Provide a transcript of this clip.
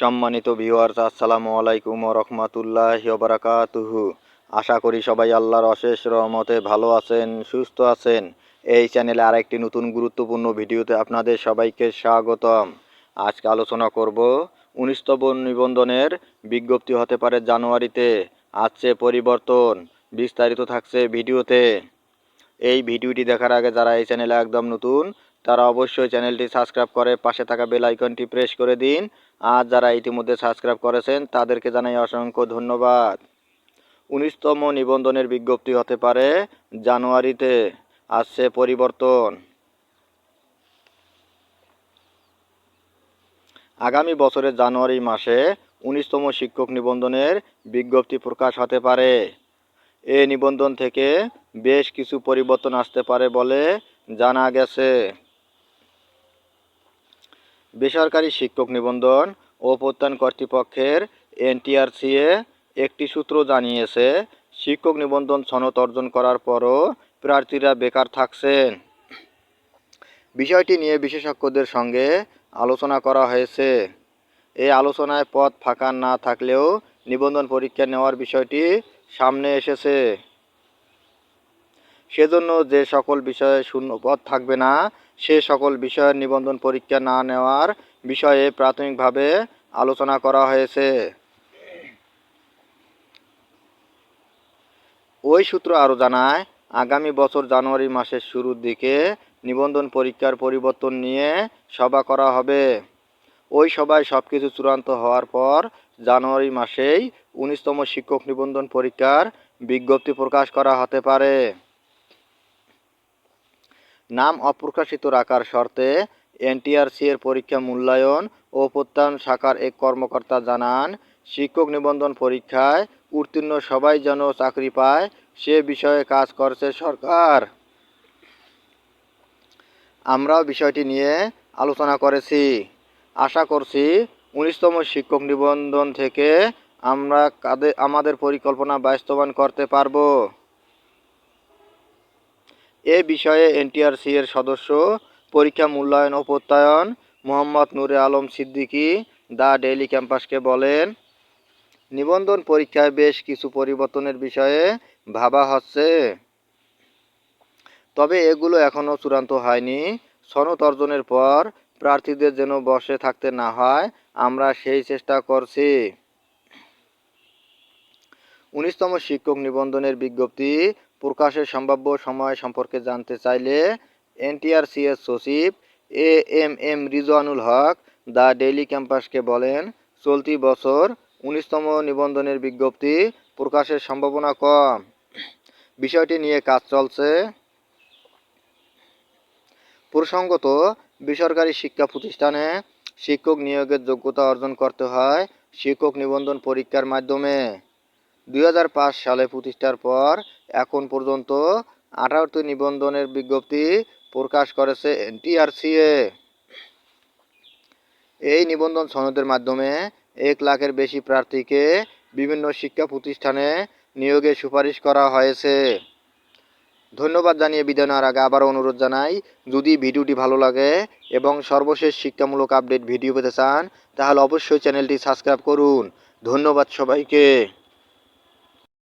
সম্মানিত ভিউয়ার্স, আসসালামু আলাইকুম ওয়া রাহমাতুল্লাহি ওয়া বারাকাতুহু। আশা করি সবাই আল্লাহর অশেষ রহমতে ভালো আছেন, সুস্থ আছেন। এই চ্যানেলে আরেকটি নতুন গুরুত্বপূর্ণ ভিডিওতে আপনাদের সবাইকে স্বাগতম। আজকে আলোচনা করব 19তম নিবন্ধনের বিজ্ঞপ্তি হতে পারে জানুয়ারিতে, আসছে পরিবর্তন। বিস্তারিত থাকছে ভিডিওতে। এই ভিডিওটি দেখার আগে যারা এই চ্যানেলে একদম নতুন তারা অবশ্যই চ্যানেলটি সাবস্ক্রাইব করে পাশে থাকা বেল আইকনটি প্রেস করে দিন। আর যারা ইতিমধ্যে সাবস্ক্রাইব করেছেন তাদেরকে জানাই অসংখ্য ধন্যবাদ। 19তম নিবন্ধনের বিজ্ঞপ্তি হতে পারে জানুয়ারিতে, আসছে পরিবর্তন। আগামী বছরের জানুয়ারি মাসে 19তম শিক্ষক নিবন্ধনের বিজ্ঞপ্তি প্রকাশ হতে পারে। এ নিবন্ধন থেকে বেশ কিছু পরিবর্তন আসতে পারে বলে জানা গেছে। বেসরকারি শিক্ষক নিবন্ধন ও প্রত্যয়ন কর্তৃপক্ষের এনটিআরসিএ একটি সূত্র জানিয়েছে, শিক্ষক নিবন্ধন সনদ অর্জন করার পরও প্রার্থীরা বেকার থাকছেন। বিষয়টি নিয়ে বিশেষজ্ঞদের সঙ্গে আলোচনা করা হয়েছে। এই আলোচনায় পদ ফাঁকা না থাকলেও নিবন্ধন পরীক্ষা নেওয়ার বিষয়টি সামনে এসেছে। সেজন্য যে সকল বিষয়ে শূন্য পদ থাকবে না সে সকল বিষয়ের নিবন্ধন পরীক্ষা না নেওয়ার বিষয়ে প্রাথমিকভাবে আলোচনা করা হয়েছে। ওই সূত্র আরও জানায়, আগামী বছর জানুয়ারি মাসের শুরুর দিকে নিবন্ধন পরীক্ষার পরিবর্তন নিয়ে সভা করা হবে। ওই সভায় সব কিছু চূড়ান্ত হওয়ার পর জানুয়ারি মাসেই 19তম শিক্ষক নিবন্ধন পরীক্ষার বিজ্ঞপ্তি প্রকাশ করা হতে পারে। নাম অপ্রকাশিত রাখার শর্তে এনটিআরসি এর পরীক্ষা মূল্যায়ন ও প্রত্যয়ন শাখার এক কর্মকর্তা জানান, শিক্ষক নিবন্ধন পরীক্ষায় উত্তীর্ণ সবাই যেন চাকরি পায় সে বিষয়ে কাজ করছে সরকার। আমরাও বিষয়টি নিয়ে আলোচনা করেছি। আশা করছি 19তম শিক্ষক নিবন্ধন থেকে আমরা আমাদের পরিকল্পনা বাস্তবায়ন করতে পারব। এ বিষয়ে এনটিআরসি এর সদস্য পরীক্ষা মূল্যায়ন ও প্রত্যয়ন মোহাম্মদ নূরে আলম সিদ্দিকী দ্য ডেইলি ক্যাম্পাসকে বলেন, নিবন্ধন পরীক্ষায় বেশ কিছু পরিবর্তনের বিষয়ে ভাবা হচ্ছে, তবে এগুলো এখনও চূড়ান্ত হয়নি। সনদ অর্জনের পর প্রার্থীদের যেন বসে থাকতে না হয়, আমরা সেই চেষ্টা করছি। 19তম শিক্ষক নিবন্ধনের বিজ্ঞপ্তি প্রকাশের সম্ভাব্য সময় সম্পর্কে জানতে চাইলে এনটিআরসি এর সচিব AMM Rizwanul Haque the daily ক্যাম্পাসকে বলেন, চলতি বছর 19তম নিবন্ধনের বিজ্ঞপ্তি প্রকাশের সম্ভাবনা কম। বিষয়টি নিয়ে কাজ চলছে। প্রসঙ্গত, বেসরকারি শিক্ষা প্রতিষ্ঠানে শিক্ষক নিয়োগের যোগ্যতা অর্জন করতে হয় শিক্ষক নিবন্ধন পরীক্ষার মাধ্যমে। 2005 সালে প্রতিষ্ঠার পর এখন পর্যন্ত 18টি নিবন্ধনের বিজ্ঞপ্তি প্রকাশ করেছে এনটিআরসিএ। এই নিবন্ধন সনদের মাধ্যমে 1 লাখের বেশি প্রার্থীকে বিভিন্ন শিক্ষা প্রতিষ্ঠানে নিয়োগের সুপারিশ করা হয়েছে। ধন্যবাদ জানিয়ে বিদায় নেওয়ার আগে আবারও অনুরোধ জানাই, যদি ভিডিওটি ভালো লাগে এবং সর্বশেষ শিক্ষামূলক আপডেট ভিডিও পেতে চান তাহলে অবশ্যই চ্যানেলটি সাবস্ক্রাইব করুন। ধন্যবাদ সবাইকে।